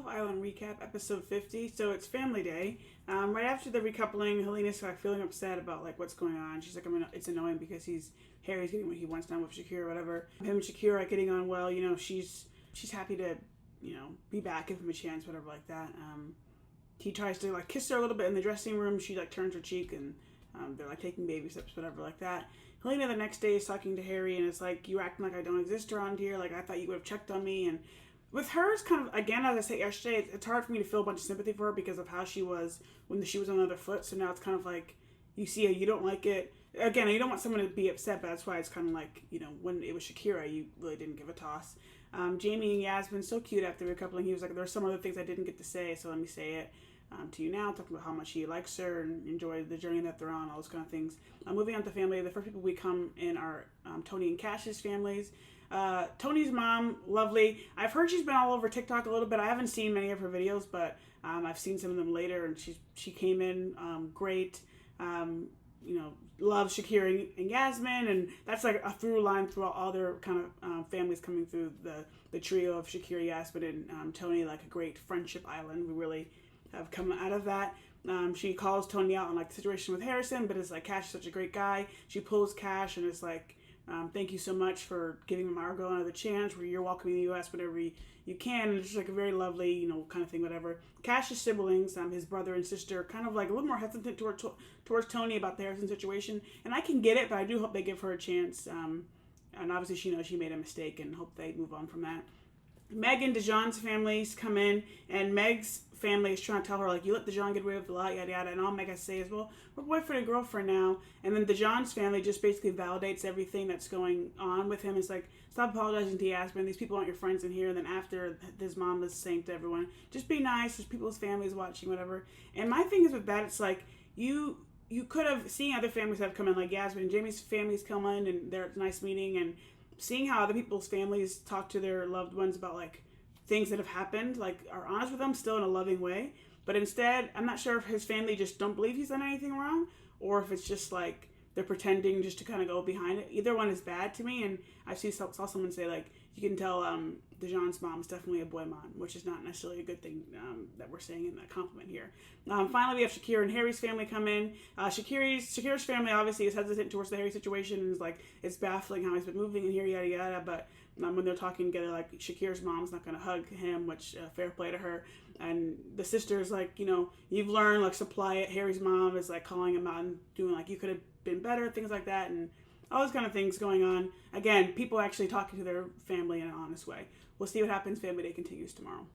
Island recap, episode 50. So it's family day. Right after the recoupling, Helena's like feeling upset about like what's going on. She's like, it's annoying because Harry's getting what he wants done with Shakira or whatever. Him and Shakira are getting on well. You know, she's happy to, be back, give him a chance, whatever like that. He tries to like kiss her a little bit in the dressing room. She like turns her cheek and they're like taking baby steps, whatever like that. Helena the next day is talking to Harry and it's like, you acting like I don't exist around here. Like I thought you would have checked on me. And with her, it's kind of, again, as I said yesterday, it's hard for me to feel a bunch of sympathy for her because of how she was when she was on the other foot. So now it's kind of like, you see her, you don't like it. Again, you don't want someone to be upset, but that's why it's kind of like, when it was Shakira, you really didn't give a toss. Jamie and Yasmin, so cute after recoupling. He was like, there's some other things I didn't get to say, so let me say it to you now, talking about how much he likes her and enjoyed the journey that they're on, all those kind of things. Moving on to family, the first people we come in are Tony and Cash's families. Tony's mom, lovely. I've heard she's been all over TikTok a little bit. I haven't seen many of her videos, but I've seen some of them later, and she came in great. Loves Shakira and Yasmin, and that's like a through line throughout all their kind of families coming through the trio of Shakira, Yasmin, and Tony, like a great friendship island. We really have come out of that. She calls Tony out on like the situation with Harrison, but it's like Cash is such a great guy. She pulls Cash and it's like, thank you so much for giving Margot another chance where you're welcoming the U.S. whenever you can. And it's just like a very lovely, kind of thing, whatever. Cash's siblings, his brother and sister, kind of like a little more hesitant towards Tony about the Harrison situation. And I can get it, but I do hope they give her a chance. And obviously she knows she made a mistake and hope they move on from that. Meg and Dijon's families come in, and Meg's family is trying to tell her, like, you let Dijon get away with a lot, yada yada, and all Meg has to say is, well, we're boyfriend and girlfriend now. And then Dijon's family just basically validates everything that's going on with him. It's like, stop apologizing to Yasmin, these people aren't your friends in here. And then after, his mom is saying to everyone, just be nice, there's people's families watching, whatever. And my thing is with that, it's like, you could have seen other families have come in, like Yasmin and Jamie's families come in, and they're a nice meeting, and seeing how other people's families talk to their loved ones about like things that have happened, like are honest with them still in a loving way. But instead, I'm not sure if his family just don't believe he's done anything wrong, or if it's just like they're pretending just to kind of go behind it. Either one is bad to me. And I saw someone say like, you can tell Dijon's mom is definitely a boy mom, which is not necessarily a good thing that we're saying in that compliment here. Finally, we have Shakira and Harry's family come in. Shakira's family obviously is hesitant towards the Harry situation and is like, it's baffling how he's been moving in here, yada yada. But when they're talking together, like Shakira's mom's not going to hug him, which fair play to her. And the sister's like, you've learned, like, supply it. Harry's mom is like calling him out and doing like, you could have been better, things like that. And all those kind of things going on. Again, people actually talking to their family in an honest way. We'll see what happens. Family Day continues tomorrow.